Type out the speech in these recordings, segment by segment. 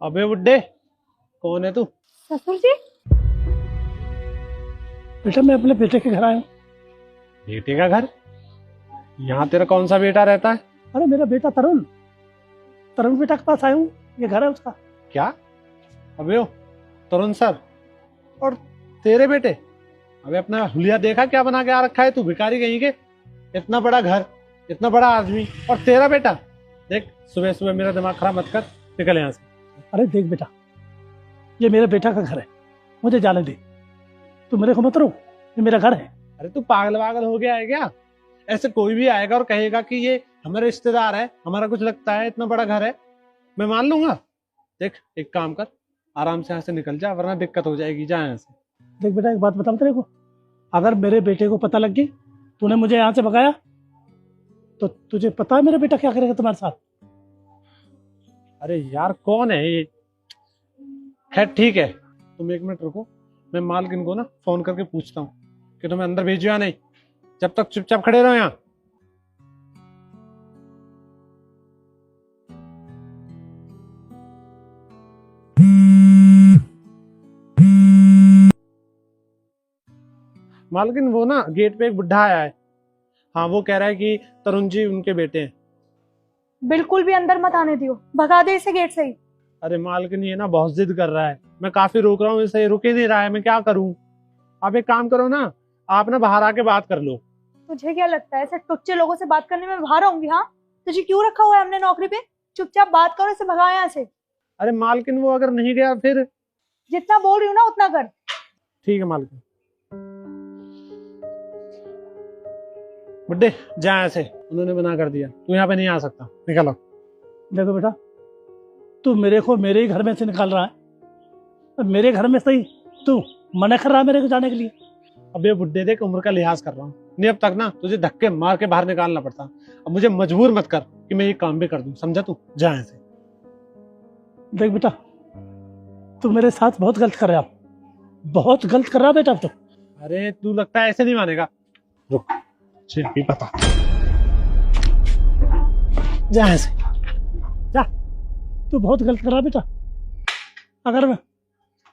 अबे बुड्ढे, कौन है तू? ससुर जी। बेटा मैं अपने बेटे के घर आया हूँ। बेटे का घर? यहाँ तेरा कौन सा बेटा रहता है? अरे मेरा बेटा तरुण, तरुण बेटा के पास आया हूँ। ये घर है उसका। क्या? अबे ओ तरुण सर, और तेरे बेटे? अबे अपना हुलिया देखा क्या बना के आ रखा है तू, भिखारी कहीं के। इतना बड़ा घर, इतना बड़ा आदमी, और तेरा बेटा। देख, सुबह सुबह मेरा दिमाग खराब मत कर, निकल यहाँ से। अरे देख बेटा, ये मेरे बेटा का घर है, मुझे जाने दे। तू मेरे को मत रोक, ये मेरा घर है। अरे तू पागल वागल हो गया है क्या? ऐसे कोई भी आएगा और कहेगा कि ये हमारे रिश्तेदार है, हमारा कुछ लगता है, इतना बड़ा घर है, मैं मान लूंगा? देख एक काम कर, आराम से यहाँ से निकल जा, वरना दिक्कत हो जाएगी। जा यहाँ से। देख बेटा एक बात बताऊं तेरे को, अगर मेरे बेटे को पता लग गई तूने मुझे यहाँ से भगाया तो तुझे पता है मेरा बेटा क्या करेगा तुम्हारे साथ। अरे यार कौन है ये? खैर ठीक है, तुम एक मिनट रुको, मैं मालकिन को ना फोन करके पूछता हूँ कि तुम्हें अंदर भेजो या नहीं। जब तक चुपचाप खड़े रहो यहाँ। मालकिन वो ना गेट पे एक बुढ़ा आया है। हाँ, वो कह रहा है कि तरुण जी उनके बेटे हैं। बिल्कुल भी अंदर मत आने दियो, भगा दे इसे गेट से ही। अरे मालकिन ये ना बहुत जिद कर रहा है, मैं काफी रोक रहा हूँ इसे, ये रुक ही नहीं रहा है, मैं क्या करूँ? आप एक काम करो ना, आप ना बाहर आके बात कर लो। तुझे क्या लगता है ऐसे टुच्चे लोगों से बात करने में बाहर आऊंगी? हाँ, तुझे क्यों रखा हुआ है हमने नौकरी पे? चुपचाप बात करो, इसे भगा यहाँ से। अरे मालकिन वो अगर नहीं गया फिर? जितना बोल रही हूँ ना उतना कर। ठीक है मालकिन। बुड्ढे जा यहाँ से, उन्होंने मना कर दिया, तू यहाँ पे नहीं आ सकता, निकलो। देखो बेटा, तू मेरे को मेरे ही घर में से निकाल रहा है, और मेरे घर में से ही तू मना कर रहा है मेरे को जाने के लिए। अब ये बुड्ढे देख, उम्र का लिहाज कर रहा हूँ, नहीं अब तक ना तुझे धक्के मार के बाहर निकालना पड़ता। अब मुझे मजबूर मत कर कि मैं ये काम भी कर दूं, समझा? तू जा यहाँ से। देख बेटा, तू मेरे साथ बहुत गलत कर रहा है, बहुत गलत कर रहा है बेटा तू। अरे तू लगता है ऐसे नहीं मानेगा, रुक मुझे अभी पता। जा यहाँ से, जा। तू बहुत गलत कर रहा है बेटा। अगर मैं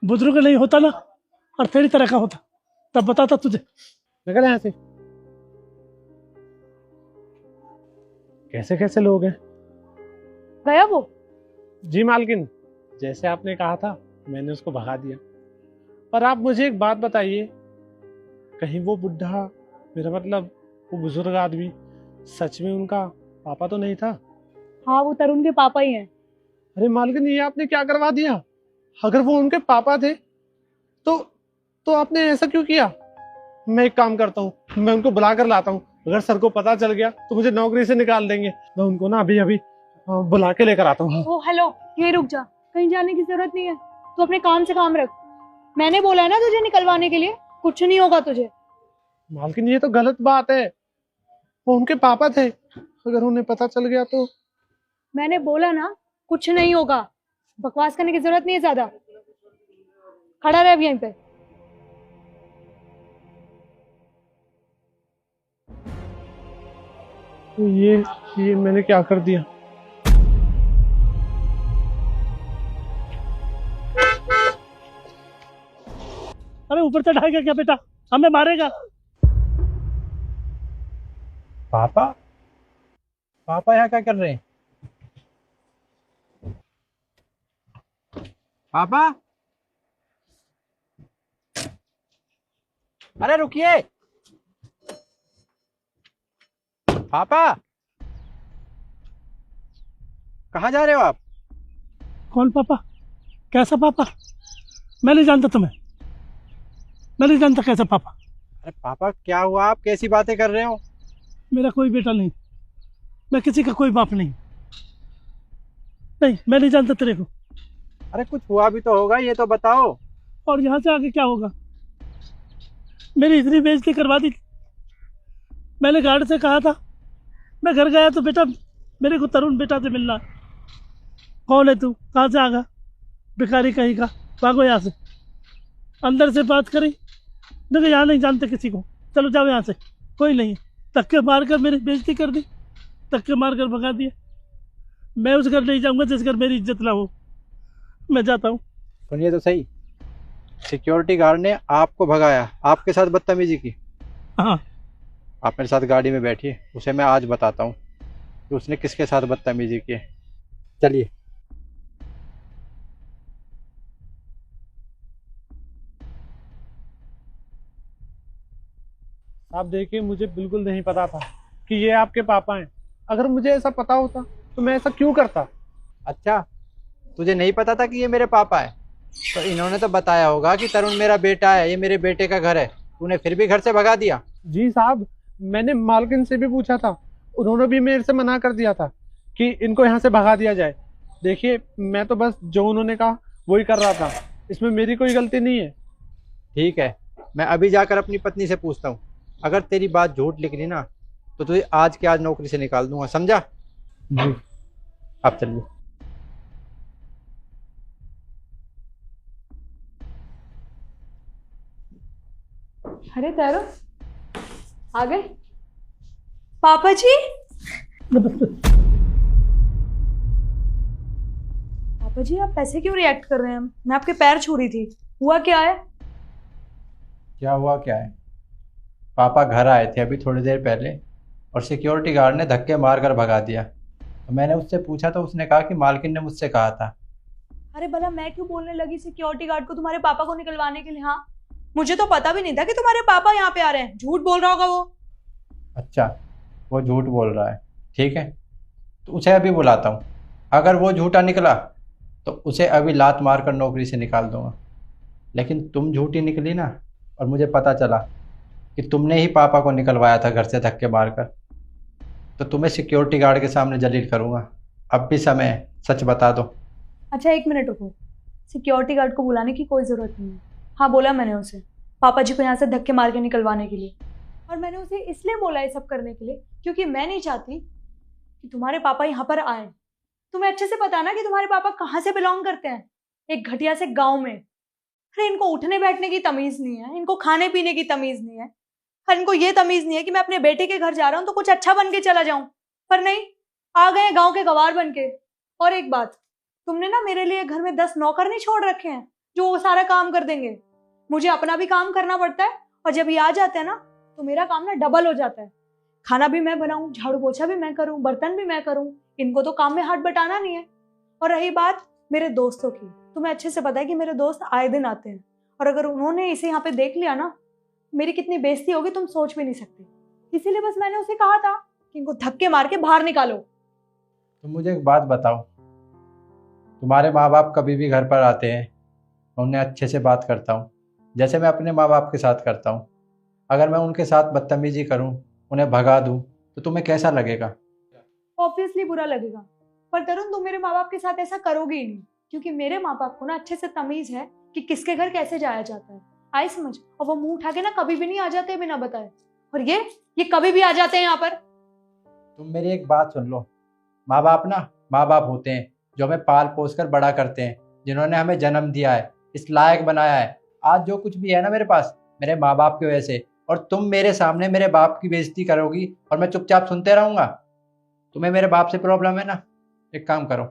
बुजुर्ग नहीं होता ना और तेरी तरह का होता तब बताता तुझे। निकल यहाँ से। कैसे कैसे लोग हैं। गया वो? जी मालकिन, जैसे आपने कहा था मैंने उसको भगा दिया। पर आप मुझे एक बात बताइए, कहीं वो बुढ़ा, मेरा मतलब वो बुजुर्ग आदमी, सच में उनका पापा तो नहीं था? हाँ, वो तरुण के पापा ही हैं। अरे मालकिन, ये आपने क्या करवा दिया? अगर वो उनके पापा थे तो आपने ऐसा क्यों किया? मैं एक काम करता हूँ, मैं उनको बुला कर लाता हूँ। अगर सर को पता चल गया तो मुझे नौकरी से निकाल देंगे। मैं उनको ना अभी अभी बुला के लेकर आता हूँ। ओ हेलो, यही रुक जा, कहीं जाने की जरूरत नहीं है। तू अपने काम से काम रख। मैंने बोला है ना तुझे निकलवाने के लिए, कुछ नहीं होगा तुझे। मालकिन ये तो गलत बात है, वो उनके पापा थे, अगर उन्हें पता चल गया तो? मैंने बोला ना कुछ नहीं होगा, बकवास करने की जरूरत नहीं है ज्यादा। खड़ा रहे अब यहीं पे। ये मैंने क्या कर दिया? अरे ऊपर से ढाएगा क्या बेटा, हमें मारेगा। पापा, पापा यहाँ क्या कर रहे हैं? पापा, अरे रुकिए। पापा, कहाँ जा रहे हो आप? कौन पापा? कैसा पापा? मैं नहीं जानता तुम्हें, मैं नहीं जानता कैसा पापा। अरे पापा क्या हुआ, आप कैसी बातें कर रहे हो? मेरा कोई बेटा नहीं, मैं किसी का कोई बाप नहीं। नहीं, मैं नहीं जानता तेरे को। अरे कुछ हुआ भी तो होगा, ये तो बताओ। और यहाँ से आगे क्या होगा? मेरी इतनी बेइज्जती करवा दी। मैंने गार्ड से कहा था, मैं घर गया तो बेटा मेरे को तरुण बेटा से मिलना है। कौन है तू, कहाँ से आगा, भिखारी कहीं का, भागो यहाँ से। अंदर से बात करी, देखो यहाँ नहीं जानते किसी को, चलो जाओ यहाँ से, कोई नहीं है। धक्के मार कर मेरी बेइज्जती कर दी, धक्के मार कर भगा दिए। मैं उस घर नहीं जाऊँगा जिस घर मेरी इज्जत ना हो। मैं जाता हूँ। सुनिए तो सही, सिक्योरिटी गार्ड ने आपको भगाया, आपके साथ बदतमीजी की। हाँ, आप मेरे साथ गाड़ी में बैठिए, उसे मैं आज बताता हूँ कि उसने किसके साथ बदतमीजी की है। चलिए। आप देखिए, मुझे बिल्कुल नहीं पता था कि ये आपके पापा हैं। अगर मुझे ऐसा पता होता तो मैं ऐसा क्यों करता। अच्छा, तुझे नहीं पता था कि ये मेरे पापा है? तो इन्होंने तो बताया होगा कि तरुण मेरा बेटा है, ये मेरे बेटे का घर है, तूने फिर भी घर से भगा दिया। जी साहब, मैंने मालकिन से भी पूछा था, उन्होंने भी मेरे से मना कर दिया था कि इनको यहाँ से भगा दिया जाए। देखिए, मैं तो बस जो उन्होंने कहा वही कर रहा था, इसमें मेरी कोई गलती नहीं है। ठीक है, मैं अभी जाकर अपनी पत्नी से पूछता हूँ। अगर तेरी बात झूठ निकली ना तो तुझे आज के आज नौकरी से निकाल दूंगा, समझा? जी। आप चलिए। अरे तैरो आ गए पापा जी। पापा जी आप ऐसे क्यों रिएक्ट कर रहे हैं? मैं आपके पैर छू रही थी, हुआ क्या है? क्या हुआ क्या है? पापा घर आए थे अभी थोड़ी देर पहले और सिक्योरिटी गार्ड ने धक्के मार कर भगा दिया। तो मैंने उससे पूछा तो उसने कहा कि मालकिन ने मुझसे कहा था। अरे भला मैं क्यों बोलने लगी सिक्योरिटी गार्ड को तुम्हारे पापा को निकलवाने के लिए? हाँ, मुझे तो पता भी नहीं था कि तुम्हारे पापा यहाँ पे आ रहे हैं। झूठ बोल रहा होगा वो। अच्छा, वो झूठ बोल रहा है, ठीक है, तो उसे अभी बुलाता हूँ। अगर वो झूठा निकला तो उसे अभी लात मार कर नौकरी से निकाल दूंगा। लेकिन तुम झूठी निकली ना और मुझे पता चला कि तुमने ही पापा को निकलवाया था घर से धक्के मारकर, तो तुम्हें सिक्योरिटी गार्ड के सामने जलील करूंगा। अब भी समय है, सच बता दो। अच्छा एक मिनट रुको, सिक्योरिटी गार्ड को बुलाने की कोई जरूरत नहीं है। हाँ बोला मैंने उसे पापा जी को यहाँ से धक्के मार के निकलवाने के लिए, और मैंने उसे इसलिए बोला ये सब करने के लिए क्योंकि मैं नहीं चाहती कि तुम्हारे पापा यहाँ पर आए। तुम्हें अच्छे से पता ना कि तुम्हारे पापा कहाँ से बिलोंग करते हैं, एक घटिया से गांव में। अरे इनको उठने बैठने की तमीज नहीं है, इनको खाने पीने की तमीज नहीं है, और इनको ये तमीज नहीं है कि मैं अपने बेटे के घर जा रहा हूँ तो कुछ अच्छा बन के चला जाऊं। पर नहीं, आ गए गांव के गवार बन के। और एक बात, तुमने ना मेरे लिए घर में 10 नौकर नहीं छोड़ रखे हैं जो वो सारा काम कर देंगे। मुझे अपना भी काम करना पड़ता है, और जब ये आ जाते हैं ना तो मेरा काम ना डबल हो जाता है। खाना भी मैं बनाऊं, झाड़ू पोछा भी मैं करूं, बर्तन भी मैं करूं, इनको तो काम में हाथ बटाना नहीं है। और रही बात मेरे दोस्तों की, तुम्हें अच्छे से पता है कि मेरे दोस्त आए दिन आते हैं, और अगर उन्होंने इसे यहाँ पे देख लिया ना, मेरी कितनी बेइज्जती होगी तुम सोच भी नहीं सकते। इसीलिए बस मैंने उसे कहा था कि इनको धक्के मार के बाहर निकालो। तुम मुझे एक बात बताओ, तुम्हारे माँ बाप कभी भी घर पर आते हैं, मैं उन्हें अच्छे से बात करता हूँ जैसे मैं अपने माँ बाप के साथ करता हूँ। अगर मैं उनके साथ बदतमीजी करूँ, उन्हें भगा दूँ, तो तुम्हें कैसा लगेगा? ऑब्वियसली बुरा लगेगा, पर तरुण तुम मेरे माँ बाप के साथ ऐसा करोगे ही नहीं, क्योंकि मेरे माँ बाप को ना अच्छे से तमीज है कि किसके घर कैसे जाया जाता है। आई समझ? और वो मुंह उठा के ना कभी भी नहीं आ जाते बिना बताए, और ये कभी भी आ जाते हैं यहाँ पर। तुम मेरी एक बात सुन लो, माँ बाप ना माँ बाप होते हैं जो हमें पाल पोस कर बड़ा करते हैं, जिन्होंने हमें जन्म दिया है, इस लायक बनाया है। आज जो कुछ भी है ना मेरे पास, मेरे माँ बाप की वजह से। और तुम मेरे सामने मेरे बाप की बेइज्जती करोगी और मैं चुपचाप सुनते रहूंगा? तुम्हें मेरे बाप से प्रॉब्लम है ना? एक काम करो,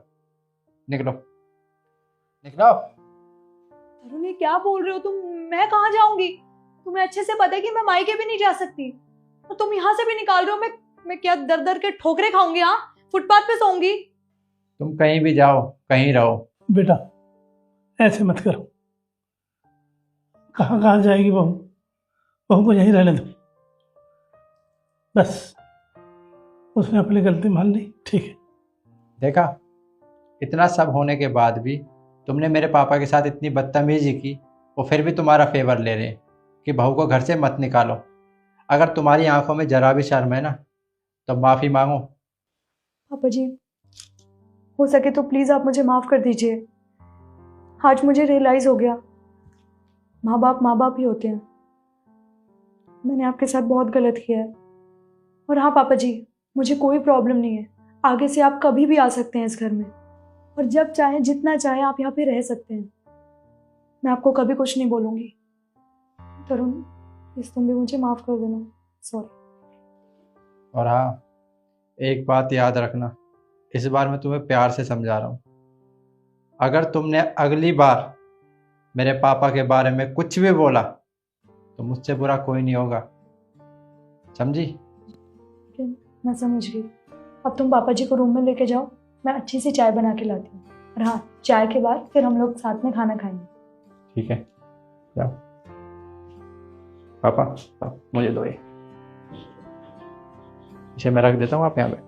निकलो निकलो। तरुण ये क्या बोल रहे हो तुम? मैं कहाँ जाऊंगी? तुम्हें अच्छे से पता है कि मैं मायके भी नहीं जा सकती, और तुम यहाँ से भी निकाल रहे हो। मैं क्या दर दर के ठोकरे खाऊंगी? हाँ, फुटपाथ पे सोऊंगी। तुम कहीं भी जाओ, कहीं रहो। बेटा ऐसे मत करो। कहाँ कहाँ जाएगी बहू? बहू को यहीं रहने दो बस। उसने अपनी गलती मान ली, ठीक है। देखा, इतना सब होने के बाद भी तुमने मेरे पापा के साथ इतनी बदतमीजी की, वो फिर भी तुम्हारा फेवर ले रहे हैं कि बहू को घर से मत निकालो। अगर तुम्हारी आंखों में जरा भी शर्म है ना तो माफ़ी मांगो। पापा जी हो सके तो प्लीज आप मुझे माफ कर दीजिए। आज मुझे रियलाइज हो गया, माँ बाप ही होते हैं। मैंने आपके साथ बहुत गलत किया है। और हाँ पापा जी, मुझे कोई प्रॉब्लम नहीं है, आगे से आप कभी भी आ सकते हैं इस घर में, और जब चाहे जितना चाहे आप यहाँ पे रह सकते हैं। मैं आपको कभी कुछ नहीं बोलूंगी। तरुण प्लीज तुम भी मुझे माफ कर देना, सॉरी। और हाँ, एक बात याद रखना, इस बार मैं तुम्हें प्यार से समझा रहा हूँ। अगर तुमने अगली बार मेरे पापा के बारे में कुछ भी बोला तो मुझसे बुरा कोई नहीं होगा, समझी? मैं समझ गई। अब तुम पापा जी को रूम में लेके जाओ, मैं अच्छी सी चाय बना के लाती हूँ। और हाँ, चाय के बाद फिर हम लोग साथ में खाना खाएंगे। ठीक है, जाओ। पापा मुझे दो ये, इसे मैं रख देता हूँ आप यहाँ पे।